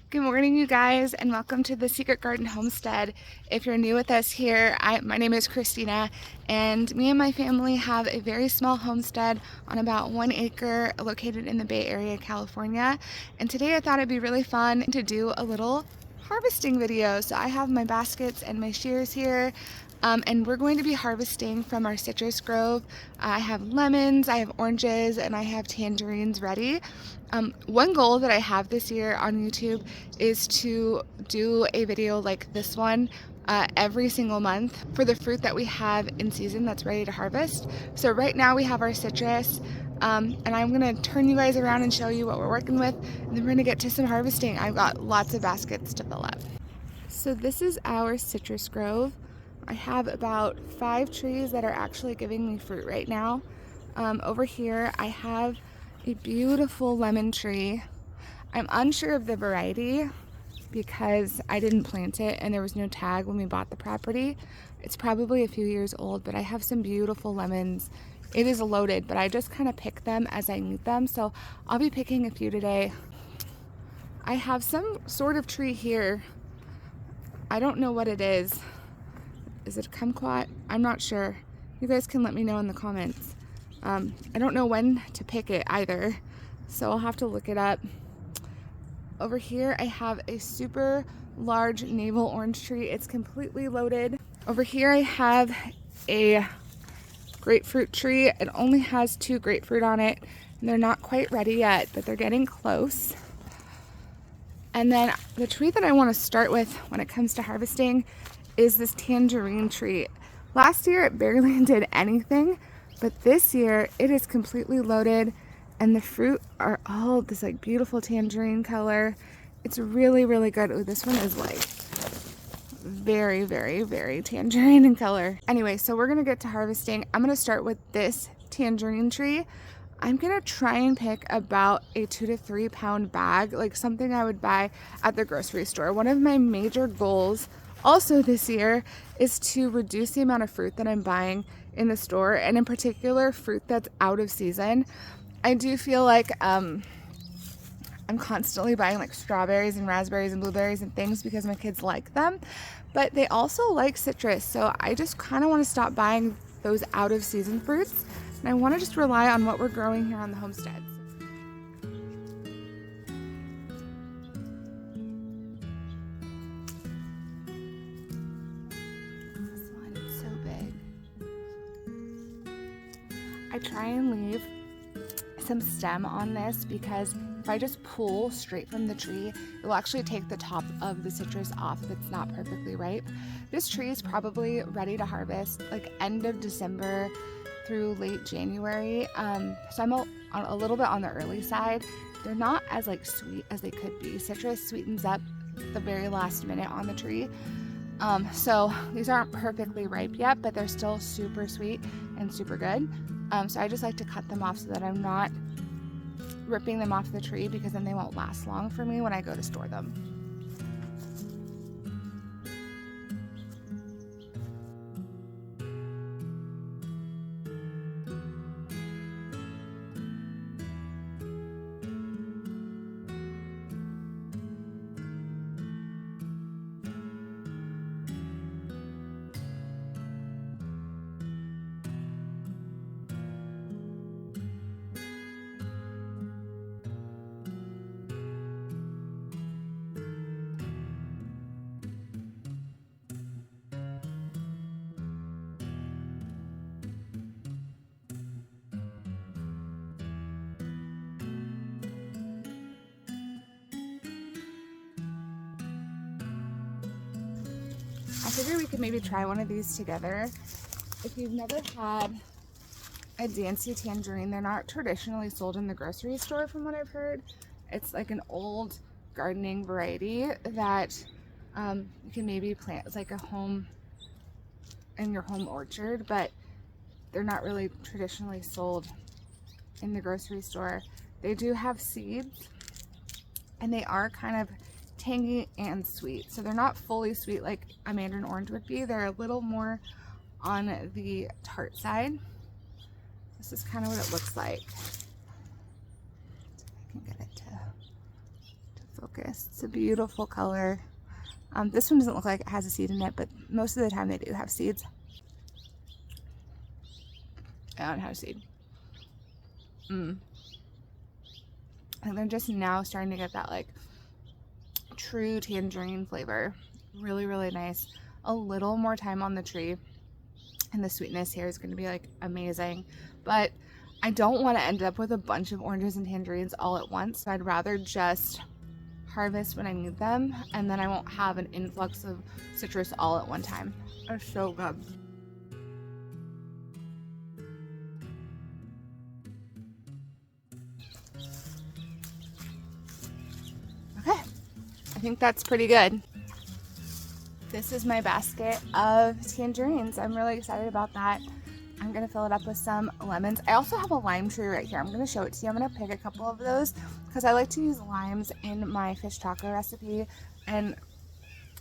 Good morning, you guys, and welcome to the Secret Garden Homestead. If you're new with us here, my name is Christina, and me and my family have a very small homestead on about 1 acre located in the Bay Area, California. And today I thought it'd be really fun to do a little harvesting video. So I have my baskets and my shears here. And we're going to be harvesting from our citrus grove. I have lemons, I have oranges, and I have tangerines ready. One goal that I have this year on YouTube is to do a video like this one every single month for the fruit that we have in season that's ready to harvest. So right now we have our citrus, and I'm gonna turn you guys around and show you what we're working with, and then we're gonna get to some harvesting. I've got lots of baskets to fill up. So this is our citrus grove. I have about 5 trees that are actually giving me fruit right now. Over here I have a beautiful lemon tree. I'm unsure of the variety because I didn't plant it and there was no tag when we bought the property. It's probably a few years old, but I have some beautiful lemons. It is loaded, but I just kind of pick them as I need them, so I'll be picking a few today. I have some sort of tree here. I don't know what it is. Is it a kumquat? I'm not sure. You guys can let me know in the comments. I don't know when to pick it either, so I'll have to look it up. Over here I have a super large navel orange tree. It's completely loaded. Over here I have a grapefruit tree. It only has 2 grapefruit on it, and they're not quite ready yet, but they're getting close. And then the tree that I want to start with when it comes to harvesting is this tangerine tree. Last year it barely did anything, but this year it is completely loaded and the fruit are all this like beautiful tangerine color. It's really, really good. Oh, this one is like very, very, very tangerine in color. Anyway, so we're gonna get to harvesting. I'm gonna start with this tangerine tree. I'm gonna try and pick about a 2 to 3 pound bag, like something I would buy at the grocery store. One of my major goals also this year is to reduce the amount of fruit that I'm buying in the store, and in particular fruit that's out of season. I do feel like I'm constantly buying like strawberries and raspberries and blueberries and things because my kids like them, but they also like citrus, so I just kind of want to stop buying those out of season fruits, and I want to just rely on what we're growing here on the homestead. This one is so big. I try and leave some stem on this because if I just pull straight from the tree, it will actually take the top of the citrus off if it's not perfectly ripe. This tree is probably ready to harvest like end of December through late January. So I'm a little bit on the early side. They're not as like sweet as they could be. Citrus sweetens up the very last minute on the tree. So these aren't perfectly ripe yet, but they're still super sweet and super good. So I just like to cut them off so that I'm not ripping them off the tree, because then they won't last long for me when I go to store them. I figured we could maybe try one of these together. If you've never had a Dancy tangerine, they're not traditionally sold in the grocery store from what I've heard. It's like an old gardening variety that you can maybe plant as like a home in your home orchard, but they're not really traditionally sold in the grocery store. They do have seeds and they are kind of tangy and sweet. So they're not fully sweet like a mandarin orange would be. They're a little more on the tart side. This is kind of what it looks like. See if I can get it to Focus. It's a beautiful color. This one doesn't look like it has a seed in it, but most of the time they do have seeds. I don't have a seed. And they're just now starting to get that like true tangerine flavor. Really, really nice. A little more time on the tree and the sweetness here is going to be like amazing. But I don't want to end up with a bunch of oranges and tangerines all at once. So I'd rather just harvest when I need them, and then I won't have an influx of citrus all at one time. They're so good. Okay, I think that's pretty good. This is my basket of tangerines. I'm really excited about that. I'm gonna fill it up with some lemons. I also have a lime tree right here. I'm gonna show it to you. I'm gonna pick a couple of those because I like to use limes in my fish taco recipe, and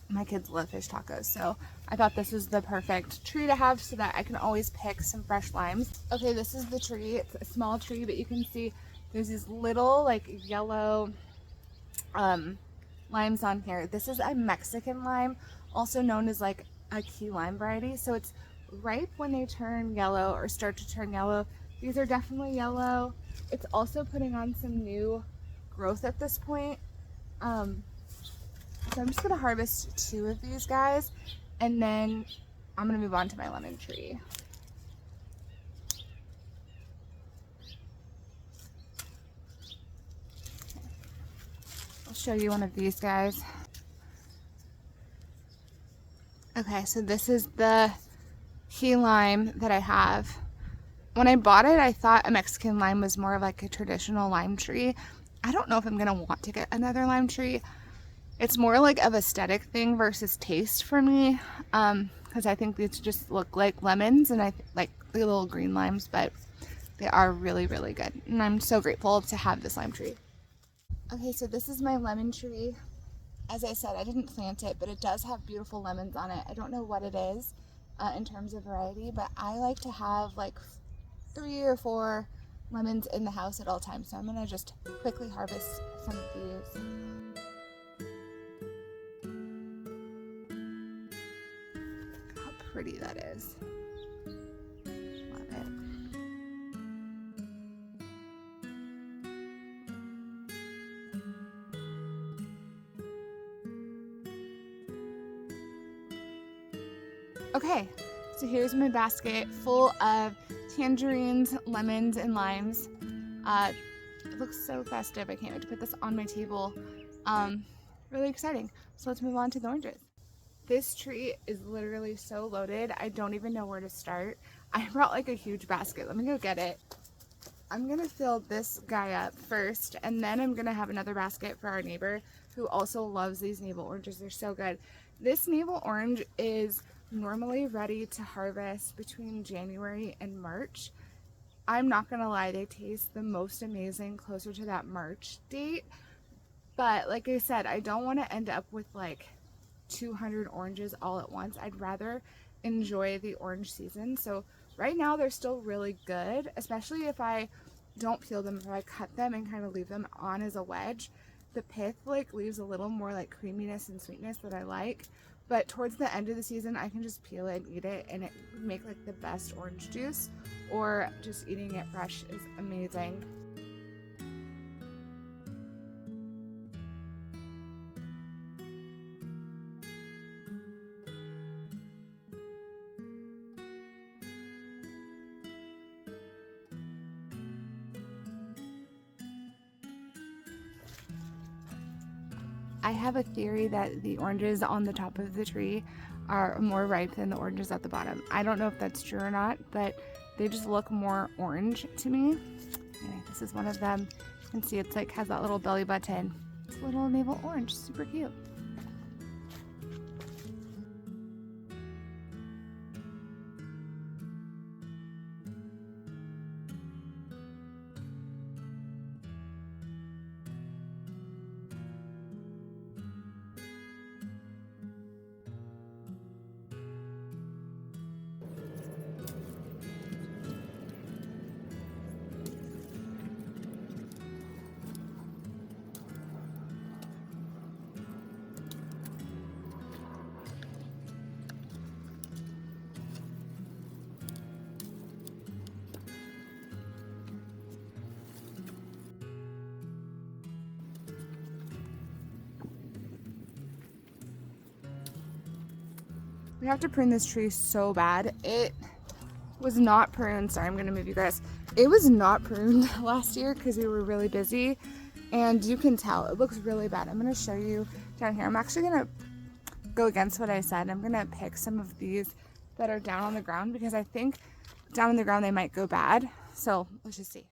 my kids love fish tacos. So I thought this was the perfect tree to have so that I can always pick some fresh limes. Okay, this is the tree. It's a small tree, but you can see there's these little like yellow limes on here. This is a Mexican lime, also known as like a key lime variety. So it's ripe when they turn yellow or start to turn yellow. These are definitely yellow. It's also putting on some new growth at this point. So I'm just gonna harvest 2 of these guys, and then I'm gonna move on to my lemon tree. I'll show you one of these guys. Okay, so this is the key lime that I have. When I bought it, I thought a Mexican lime was more of like a traditional lime tree. I don't know if I'm gonna want to get another lime tree. It's more like of aesthetic thing versus taste for me, because I think these just look like lemons, and I like the little green limes, but they are really, really good. And I'm so grateful to have this lime tree. Okay, so this is my lemon tree. As I said, I didn't plant it, but it does have beautiful lemons on it. I don't know what it is in terms of variety, but I like to have like 3 or 4 lemons in the house at all times. So I'm gonna just quickly harvest some of these. How pretty that is. Love it. Okay, so here's my basket full of tangerines, lemons, and limes. It looks so festive. I can't wait to put this on my table. Really exciting. So let's move on to the oranges. This tree is literally so loaded. I don't even know where to start. I brought like a huge basket. Let me go get it. I'm gonna fill this guy up first, and then I'm gonna have another basket for our neighbor who also loves these navel oranges. They're so good. This navel orange is normally ready to harvest between January and March. I'm not gonna lie, they taste the most amazing closer to that March date. But like I said, I don't want to end up with like 200 oranges all at once. I'd rather enjoy the orange season. So right now they're still really good, especially if I don't peel them, if I cut them and kind of leave them on as a wedge. The pith like leaves a little more like creaminess and sweetness that I like. But towards the end of the season, I can just peel it and eat it, and it would make like the best orange juice, or just eating it fresh is amazing. I have a theory that the oranges on the top of the tree are more ripe than the oranges at the bottom. I don't know if that's true or not, but they just look more orange to me. Anyway, this is one of them. You can see it's like has that little belly button. It's a little navel orange, super cute. We have to prune this tree so bad. It was not pruned. Sorry, I'm gonna move you guys. It was not pruned last year because we were really busy, and you can tell it looks really bad. I'm gonna show you down here. I'm actually gonna go against what I said. I'm gonna pick some of these that are down on the ground because I think down on the ground they might go bad. So let's just see.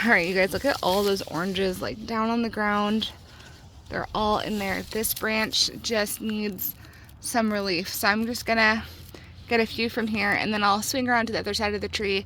All right, you guys, look at all those oranges like down on the ground. They're all in there. This branch just needs some relief. So I'm just gonna get a few from here and then I'll swing around to the other side of the tree.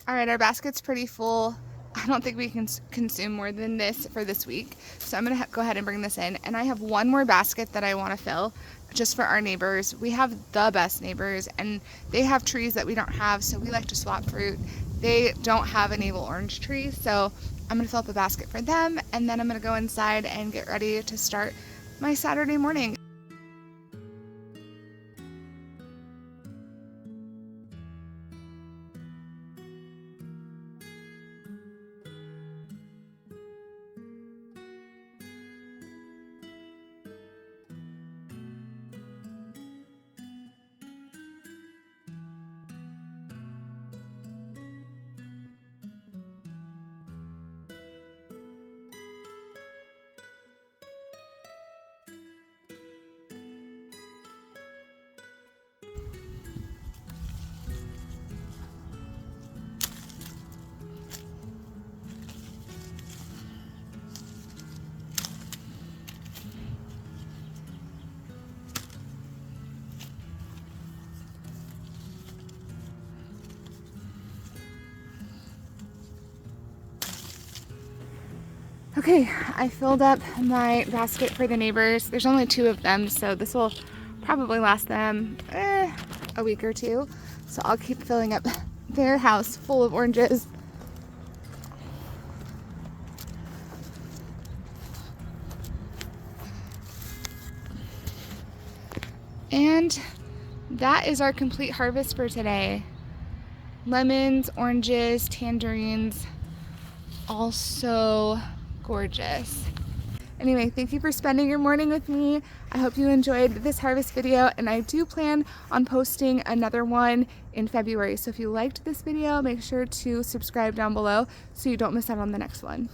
All right, our basket's pretty full. I don't think we can consume more than this for this week. So I'm gonna go ahead and bring this in. And I have one more basket that I wanna fill just for our neighbors. We have the best neighbors and they have trees that we don't have, so we like to swap fruit. They don't have a navel orange tree, so I'm gonna fill up a basket for them and then I'm gonna go inside and get ready to start my Saturday morning. Okay, I filled up my basket for the neighbors. There's only 2 of them, so this will probably last them a week or 2. So I'll keep filling up their house full of oranges. And that is our complete harvest for today. Lemons, oranges, tangerines, also gorgeous. Anyway, thank you for spending your morning with me. I hope you enjoyed this harvest video, and I do plan on posting another one in February. So if you liked this video, make sure to subscribe down below so you don't miss out on the next one.